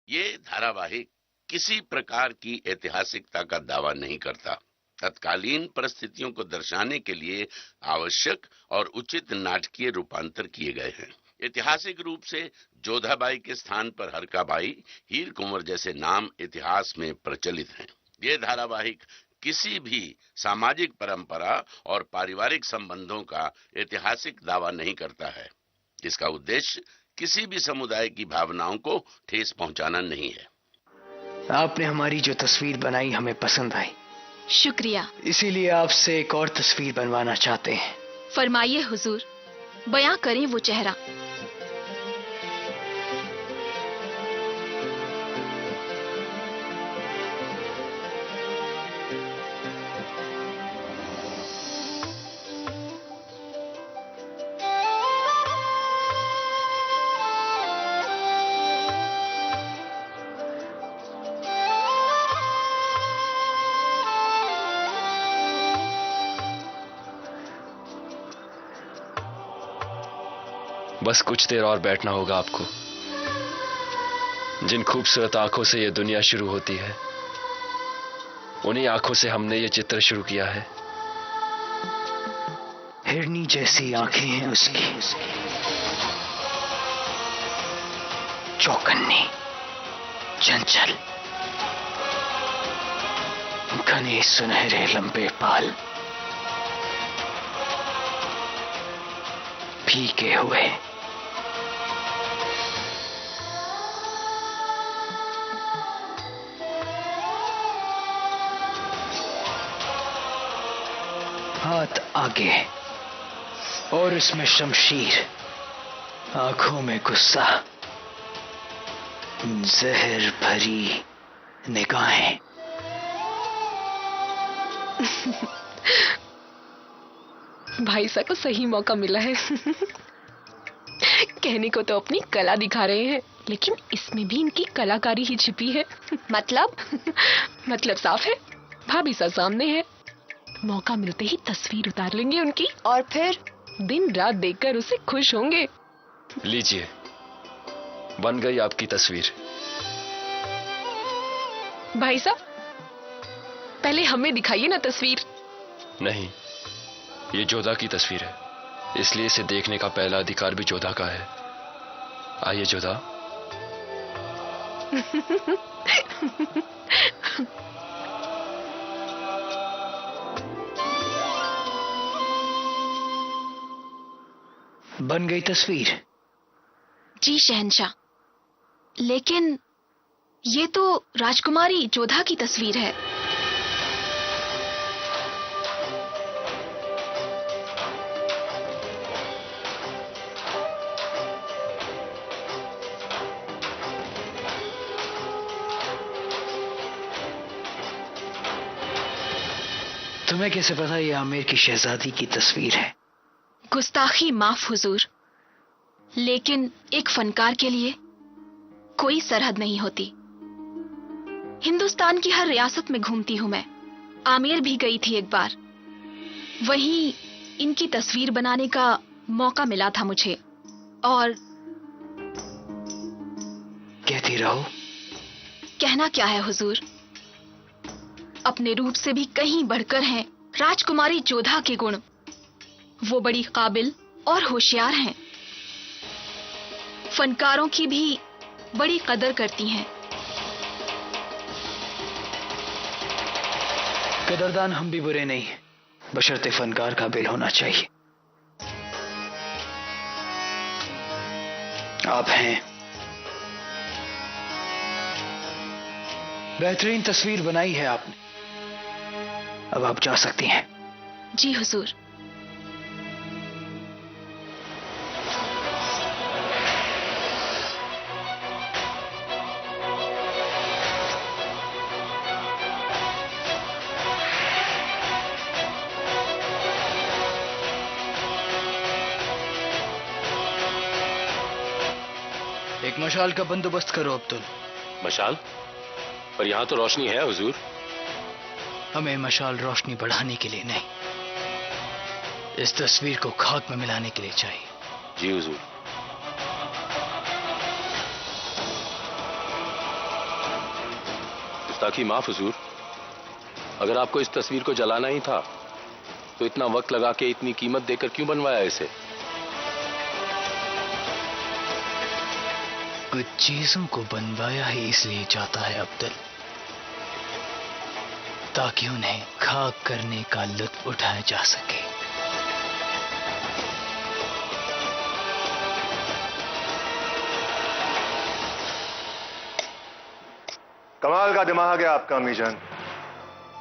ये धारावाहिक किसी प्रकार की ऐतिहासिकता का दावा नहीं करता। तत्कालीन परिस्थितियों को दर्शाने के लिए आवश्यक और उचित नाटकीय रूपांतर किए गए हैं। ऐतिहासिक रूप से जोधाबाई के स्थान पर हरकाबाई, हीर कुंवर जैसे नाम इतिहास में प्रचलित हैं। ये धारावाहिक किसी भी सामाजिक परंपरा और पारिवारिक संबंधों का ऐतिहासिक दावा नहीं करता है। इसका उद्देश्य किसी भी समुदाय की भावनाओं को ठेस पहुंचाना नहीं है। आपने हमारी जो तस्वीर बनाई हमें पसंद आई। शुक्रिया। इसीलिए आपसे एक और तस्वीर बनवाना चाहते हैं। फरमाइए हुजूर, बयां करें वो चेहरा। बस कुछ देर और बैठना होगा आपको। जिन खूबसूरत आंखों से यह दुनिया शुरू होती है, उन्हीं आंखों से हमने ये चित्र शुरू किया है। हिरनी जैसी आंखें हैं उसकी, चौकन्नी, चंचल, घने सुनहरे लंबे बाल, फीके हुए, हाथ आगे और उसमें शमशीर, आंखों में गुस्सा, जहर भरी निगाहें। भाई साहब को सही मौका मिला है। कहने को तो अपनी कला दिखा रहे हैं, लेकिन इसमें भी इनकी कलाकारी ही छिपी है। मतलब साफ है, भाभी सा सामने है। मौका मिलते ही तस्वीर उतार लेंगे उनकी, और फिर दिन रात देखकर उसे खुश होंगे। लीजिए, बन गई आपकी तस्वीर। भाई साहब, पहले हमें दिखाइए ना तस्वीर। नहीं, ये जोधा की तस्वीर है, इसलिए इसे देखने का पहला अधिकार भी जोधा का है। आइए जोधा। बन गई तस्वीर? जी शहंशाह, लेकिन ये तो राजकुमारी जोधा की तस्वीर है। तुम्हें कैसे पता ये आमिर की शहजादी की तस्वीर है? गुस्ताखी माफ हुजूर, लेकिन एक फनकार के लिए कोई सरहद नहीं होती। हिंदुस्तान की हर रियासत में घूमती हूं मैं। आमेर भी गई थी एक बार, वहीं इनकी तस्वीर बनाने का मौका मिला था मुझे। और कहती रहो। कहना क्या है हुजूर, अपने रूप से भी कहीं बढ़कर हैं राजकुमारी जोधा के गुण। वो बड़ी काबिल और होशियार हैं, फनकारों की भी बड़ी कदर करती हैं। कदरदान हम भी बुरे नहीं, बशर्ते फनकार काबिल होना चाहिए। आप हैं। बेहतरीन तस्वीर बनाई है आपने, अब आप जा सकती हैं। जी हुजूर। एक मशाल का बंदोबस्त करो अब्दुल। मशाल? पर यहां तो रोशनी है हुजूर। हमें मशाल रोशनी बढ़ाने के लिए नहीं, इस तस्वीर को खाक में मिलाने के लिए चाहिए। जी हुजूर। गुस्ताखी माफ हुजूर। अगर आपको इस तस्वीर को जलाना ही था तो इतना वक्त लगा के इतनी कीमत देकर क्यों बनवाया इसे? कुछ चीजों को बनवाया ही इसलिए जाता है अब्दुल, ताकि उन्हें खाक करने का लुत्फ उठाया जा सके। कमाल का दिमाग है आपका अमीजान।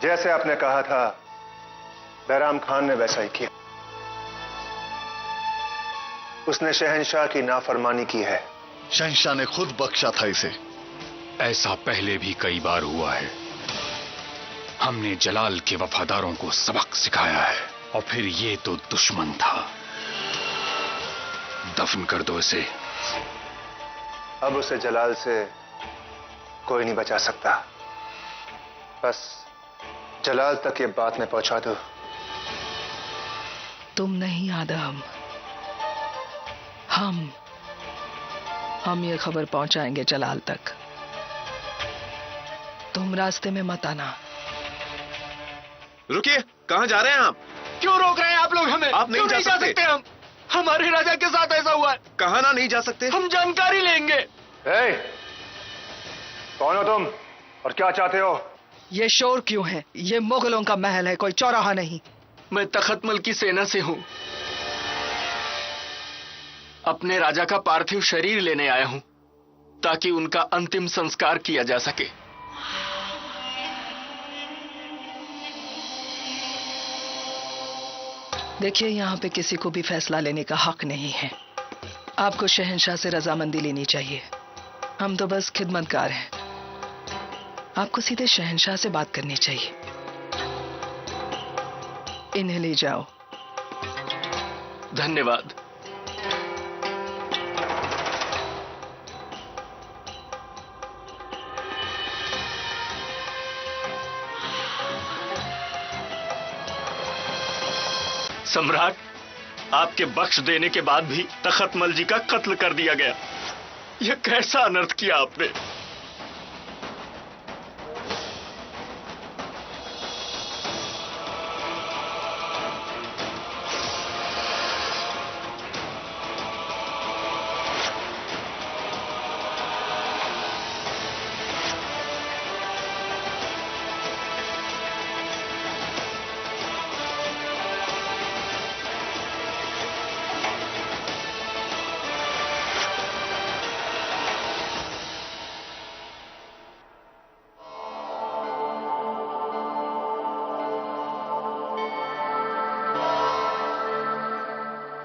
जैसे आपने कहा था बैराम खान ने वैसा ही किया। उसने शहंशाह की नाफरमानी की है। शहंशाह ने खुद बख्शा था इसे। ऐसा पहले भी कई बार हुआ है। हमने जलाल के वफादारों को सबक सिखाया है, और फिर ये तो दुश्मन था। दफन कर दो इसे। अब उसे जलाल से कोई नहीं बचा सकता। बस जलाल तक ये बात में पहुंचा दो। तुम नहीं आदम, हम ये खबर पहुंचाएंगे जलाल तक। तुम रास्ते में मत आना। रुकिए, कहां जा रहे हैं आप? क्यों रोक रहे हैं आप लोग हमें? आप नहीं जा सकते। हम हमारे राजा के साथ ऐसा हुआ है। कहां ना नहीं जा सकते? हम जानकारी लेंगे। कौन हो तुम और क्या चाहते हो? ये शोर क्यों है? ये मुगलों का महल है, कोई चौराहा नहीं। मैं तख्तमल की सेना से हूं। अपने राजा का पार्थिव शरीर लेने आया हूं, ताकि उनका अंतिम संस्कार किया जा सके। देखिए, यहाँ पे किसी को भी फैसला लेने का हक नहीं है। आपको शहंशाह से रजामंदी लेनी चाहिए। हम तो बस खिदमतगार हैं। आपको सीधे शहंशाह से बात करनी चाहिए। इन्हें ले जाओ। धन्यवाद। सम्राट, आपके बख्श देने के बाद भी तख्तमल जी का कत्ल कर दिया गया। यह कैसा अनर्थ किया आपने?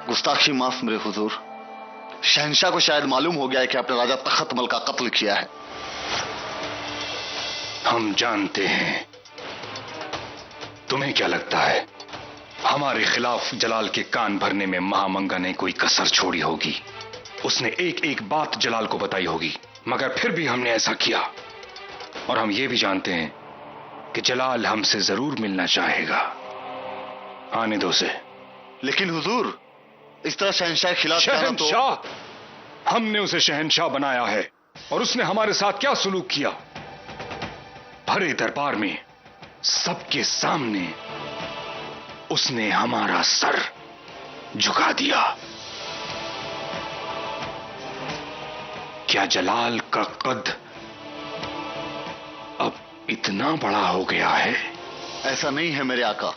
गुस्ताखी माफ मेरे हुजूर। शहंशाह को शायद मालूम हो गया है कि आपने राजा तख्तमल का कत्ल किया है। हम जानते हैं। तुम्हें क्या लगता है हमारे खिलाफ जलाल के कान भरने में महामंगा ने कोई कसर छोड़ी होगी? उसने एक एक बात जलाल को बताई होगी, मगर फिर भी हमने ऐसा किया। और हम ये भी जानते हैं कि जलाल हमसे जरूर मिलना चाहेगा। आने दो उसे। लेकिन हुजूर, इस तरह शहंशाह के खिलाफ जाना तो... शहंशाह? हमने उसे शहंशाह बनाया है, और उसने हमारे साथ क्या सुलूक किया? भरे दरबार में सबके सामने उसने हमारा सर झुका दिया। क्या जलाल का कद अब इतना बड़ा हो गया है? ऐसा नहीं है मेरे आका।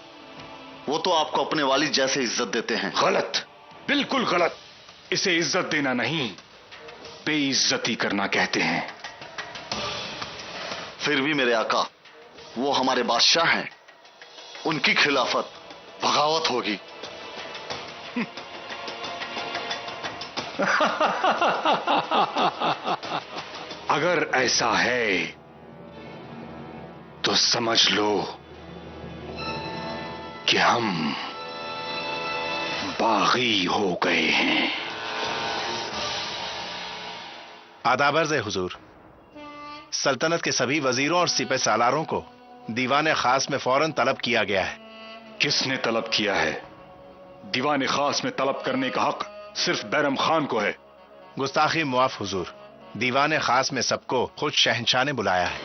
वो तो आपको अपने वालिद जैसे इज्जत देते हैं। गलत, बिल्कुल गलत। इसे इज्जत देना नहीं, बेइज्जती करना कहते हैं। फिर भी मेरे आका, वो हमारे बादशाह हैं। उनकी खिलाफत बगावत होगी। अगर ऐसा है तो समझ लो कि हम बागी हो गए हैं। आदाबर्ज़ हुजूर। सल्तनत के सभी वजीरों और सिपह सालारों को दीवान खास में फौरन तलब किया गया है। किसने तलब किया है? दीवान खास में तलब करने का हक सिर्फ बैरम खान को है। गुस्ताखी मुआफ हुजूर। दीवान खास में सबको खुद शहंशाह ने बुलाया है।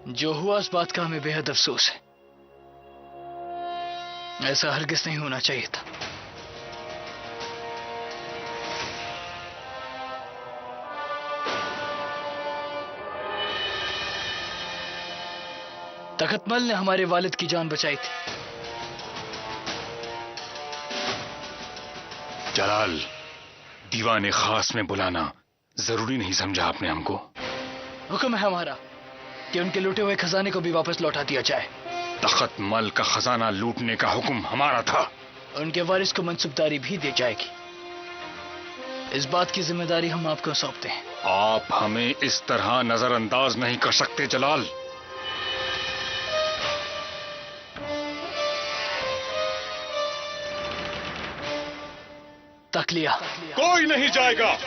जो हुआ उस बात का हमें बेहद अफसोस है। ऐसा हरगिज नहीं होना चाहिए था। तखतमल ने हमारे वालिद की जान बचाई थी। जलाल, दीवाने खास में बुलाना जरूरी नहीं समझा आपने हमको? हुक्म है हमारा कि उनके लूटे हुए खजाने को भी वापस लौटा दिया जाए। तखतमल का खजाना लूटने का हुक्म हमारा था। उनके वारिस को मंसूबदारी भी दी जाएगी। इस बात की जिम्मेदारी हम आपको सौंपते हैं। आप हमें इस तरह नजरअंदाज नहीं कर सकते जलाल। तकलिया कोई नहीं जाएगा।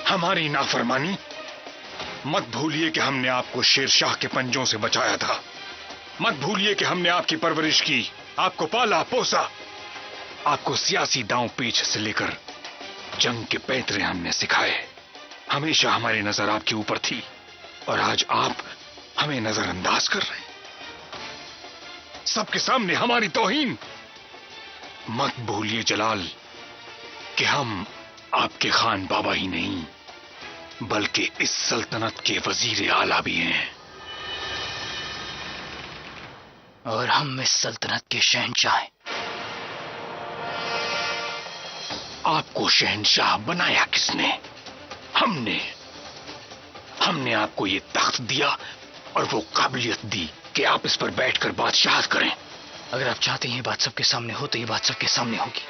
हमारी नाफरमानी मत भूलिए कि हमने आपको शेरशाह के पंजों से बचाया था। मत भूलिए कि हमने आपकी परवरिश की, आपको पाला पोसा, आपको सियासी दांव पेच से लेकर जंग के पैतरे हमने सिखाए। हमेशा हमारी नजर आपके ऊपर थी और आज आप हमें नजरअंदाज कर रहे हैं। सबके सामने हमारी तौहीन। मत भूलिए जलाल कि हम आपके खान बाबा ही नहीं बल्कि इस सल्तनत के वजीर आला भी हैं और हम इस सल्तनत के शहंशाह हैं। आपको शहंशाह बनाया किसने? हमने आपको ये तख्त दिया और वो काबिलियत दी कि आप इस पर बैठकर बादशाहत करें। अगर आप चाहते हैं ये बात सबके सामने हो तो ये बात सबके सामने होगी।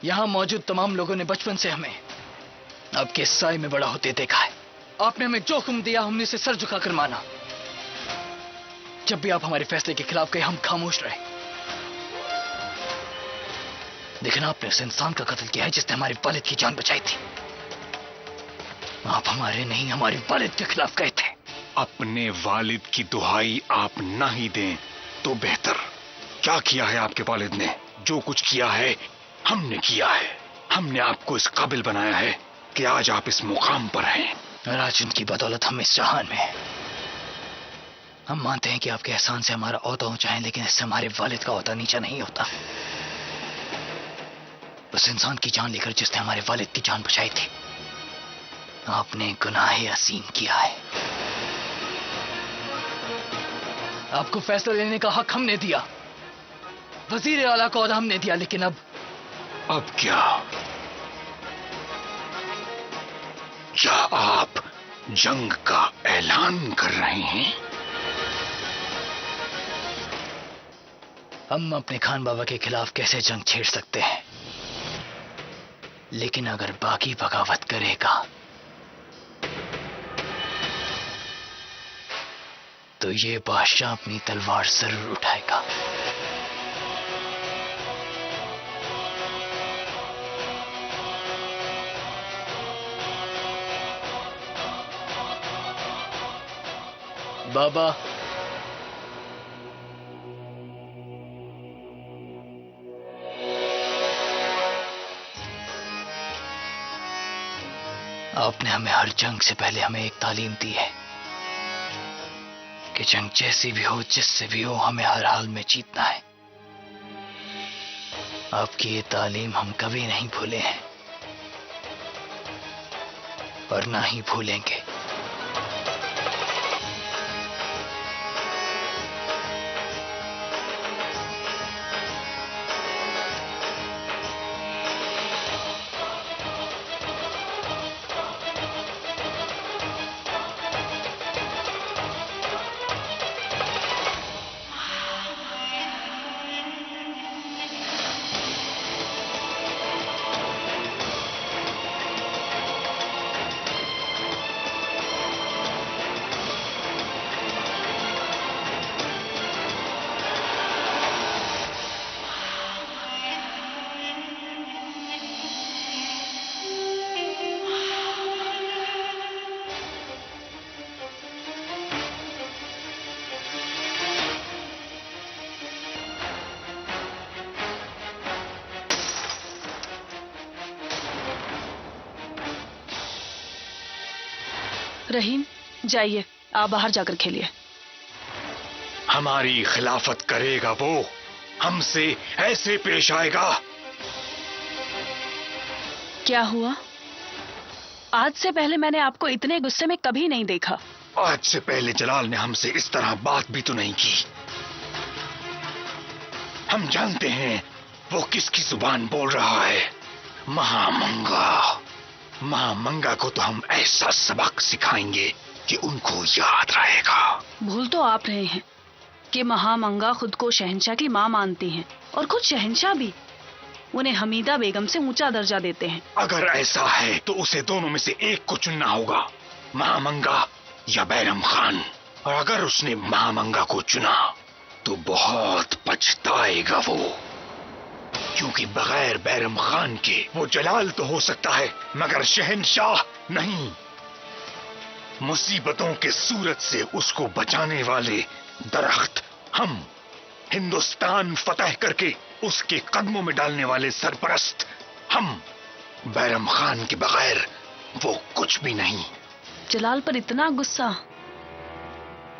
यहां मौजूद तमाम लोगों ने बचपन से हमें आपके साए में बड़ा होते देखा है। आपने हमें जो हुक्म दिया हमने इसे सर झुकाकर माना। जब भी आप हमारे फैसले के खिलाफ गए हम खामोश रहे। लेकिन आपने उस इंसान का कत्ल किया है जिसने हमारे वालिद की जान बचाई थी। आप हमारे नहीं हमारे वालिद के खिलाफ गए थे। अपने वालिद की दुहाई आप ना ही दें तो बेहतर। क्या किया है आपके वालिद ने? जो कुछ किया है हमने किया है। हमने आपको इस काबिल बनाया है कि आज आप इस मुकाम पर हैं। और आज उनकी बदौलत हम इस जहान में हैं। हम मानते हैं कि आपके एहसान से हमारा ओहदा ऊंचा है, लेकिन इससे हमारे वालिद का ओहदा नीचा नहीं होता। उस इंसान की जान लेकर जिसने हमारे वालिद की जान बचाई थी, आपने गुनाह असीम किया है। आपको फैसला लेने का हक हमने दिया, वजीर आला का ओहदा हमने दिया, लेकिन अब क्या आप जंग का ऐलान कर रहे हैं? हम अपने खान बाबा के खिलाफ कैसे जंग छेड़ सकते हैं, लेकिन अगर बाकी बगावत करेगा तो ये बादशाह अपनी तलवार जरूर उठाएगा। बाबा, आपने हमें हर जंग से पहले हमें एक तालीम दी है कि जंग जैसी भी हो, जिससे भी हो, हमें हर हाल में जीतना है। आपकी ये तालीम हम कभी नहीं भूले हैं और ना ही भूलेंगे। रहीम, जाइए, आप बाहर जाकर खेलिए। हमारी खिलाफत करेगा वो, हमसे ऐसे पेश आएगा। क्या हुआ? आज से पहले मैंने आपको इतने गुस्से में कभी नहीं देखा। आज से पहले जलाल ने हमसे इस तरह बात भी तो नहीं की। हम जानते हैं वो किसकी जुबान बोल रहा है। महामंगा। महामंगा को तो हम ऐसा सबक सिखाएंगे कि उनको याद रहेगा। भूल तो आप रहे हैं कि महामंगा खुद को शहंशाह की मां मानती हैं और खुद शहंशाह भी उन्हें हमीदा बेगम से ऊंचा दर्जा देते हैं। अगर ऐसा है तो उसे दोनों में से एक को चुनना होगा, महामंगा या बैरम खान। और अगर उसने महामंगा को चुना तो बहुत पछताएगा वो, क्योंकि बगैर बैरम खान के वो जलाल तो हो सकता है मगर शहंशाह नहीं। मुसीबतों के सूरत से उसको बचाने वाले दरख्त हम, हिंदुस्तान फतह करके उसके कदमों में डालने वाले सरपरस्त हम। बैरम खान के बगैर वो कुछ भी नहीं। जलाल पर इतना गुस्सा?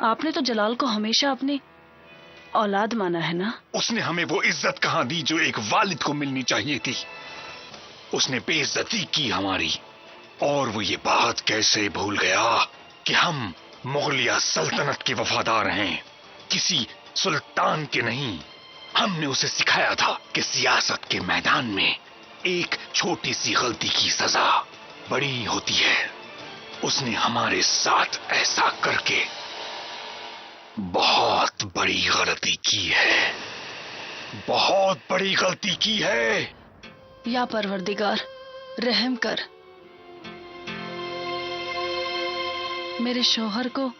आपने तो जलाल को हमेशा अपनी औलाद माना है ना? उसने हमें वो इज्जत कहां दी जो एक वालिद को मिलनी चाहिए थी। उसने बेइज्जती की हमारी। और वो ये बात कैसे भूल गया कि हम मुगलिया सल्तनत के वफादार हैं, किसी सुल्तान के नहीं। हमने उसे सिखाया था कि सियासत के मैदान में एक छोटी सी गलती की सजा बड़ी होती है। उसने हमारे साथ ऐसा करके बहुत बड़ी गलती की है, बहुत बड़ी गलती की है। या परवरदिगार, रहम कर, मेरे शौहर को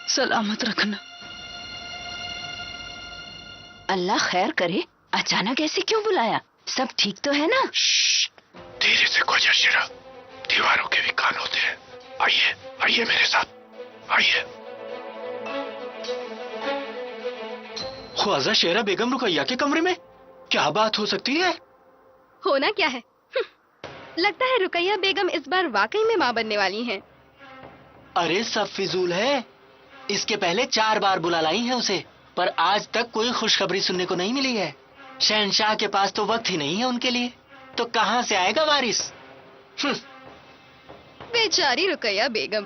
सलामत रखना। अल्लाह खैर करे, अचानक ऐसे क्यों बुलाया? सब ठीक तो है ना? धीरे से ख्वाजा शेरा, दीवारों के भी कान होते हैं। आइए आइए मेरे साथ आइए। ख्वाजा शेरा बेगम रुकैया के कमरे में? क्या बात हो सकती है? होना क्या है? लगता है रुकैया बेगम इस बार वाकई में मां बनने वाली हैं। अरे सब फिजूल है। इसके पहले 4 बार बुला लाई है उसे, पर आज तक कोई खुशखबरी सुनने को नहीं मिली है। शहंशाह के पास तो वक्त ही नहीं है उनके लिए, तो कहां से आएगा वारिस? बेचारी रुकैया बेगम।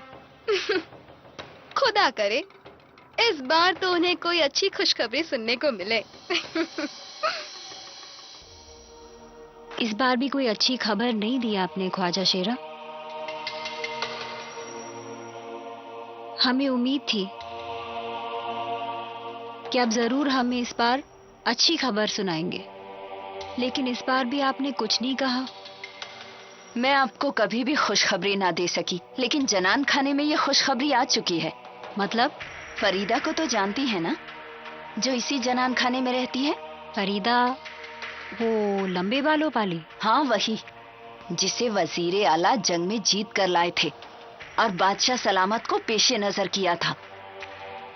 खुदा करे इस बार तो उन्हें कोई अच्छी खुशखबरी सुनने को मिले। इस बार भी कोई अच्छी खबर नहीं दी आपने ख्वाजा शेरा। हमें उम्मीद थी कि आप जरूर हमें इस बार अच्छी खबर सुनाएंगे, लेकिन इस बार भी आपने कुछ नहीं कहा। मैं आपको कभी भी खुशखबरी ना दे सकी, लेकिन जनान खाने में ये खुशखबरी आ चुकी है। मतलब? फरीदा को तो जानती है ना, जो इसी जनान खाने में रहती है। फरीदा, वो लंबे बालों वाली? हाँ वही, जिसे वजीर आला जंग में जीत कर लाए थे और बादशाह सलामत को पेशे नजर किया था।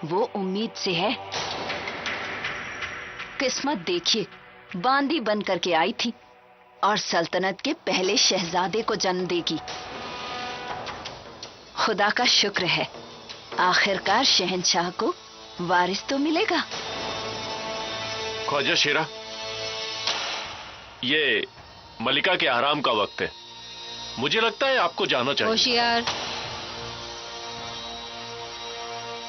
वो उम्मीद से है। किस्मत देखिए, बांदी बन करके आई थी और सल्तनत के पहले शहजादे को जन्म देगी। खुदा का शुक्र है, आखिरकार शहंशाह को वारिस तो मिलेगा। ख्वाजा शेरा, ये मलिका के आराम का वक्त है। मुझे लगता है आपको जाना चाहिए। होशियार,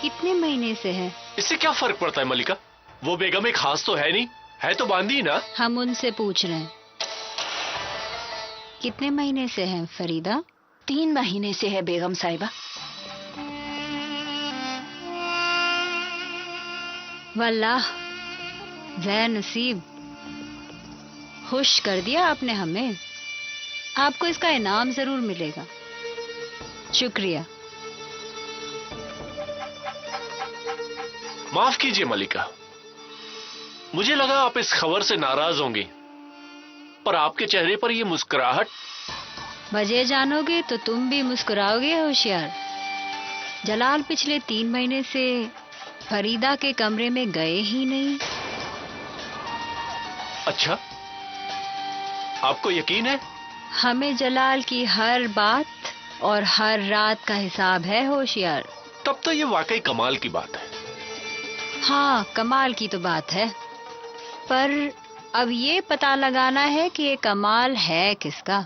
कितने महीने से है? इससे क्या फर्क पड़ता है मलिका? वो बेगम एक खास तो है नहीं, है तो बांदी ना। हम उनसे पूछ रहे हैं, कितने महीने से है फरीदा? 3 महीने से है बेगम साहिबा। वल्लाह, ज़ै नसीब, खुश कर दिया आपने हमें। आपको इसका इनाम जरूर मिलेगा। शुक्रिया। माफ कीजिए मलिका, मुझे लगा आप इस खबर से नाराज होंगी, पर आपके चेहरे पर यह मुस्कुराहट। वजह जानोगे तो तुम भी मुस्कुराओगे होशियार। जलाल पिछले 3 महीने से फरीदा के कमरे में गए ही नहीं। अच्छा, आपको यकीन है? हमें जलाल की हर बात और हर रात का हिसाब है होशियार। तब तो ये वाकई कमाल की बात है। हाँ, कमाल की तो बात है, पर अब ये पता लगाना है कि ये कमाल है किसका।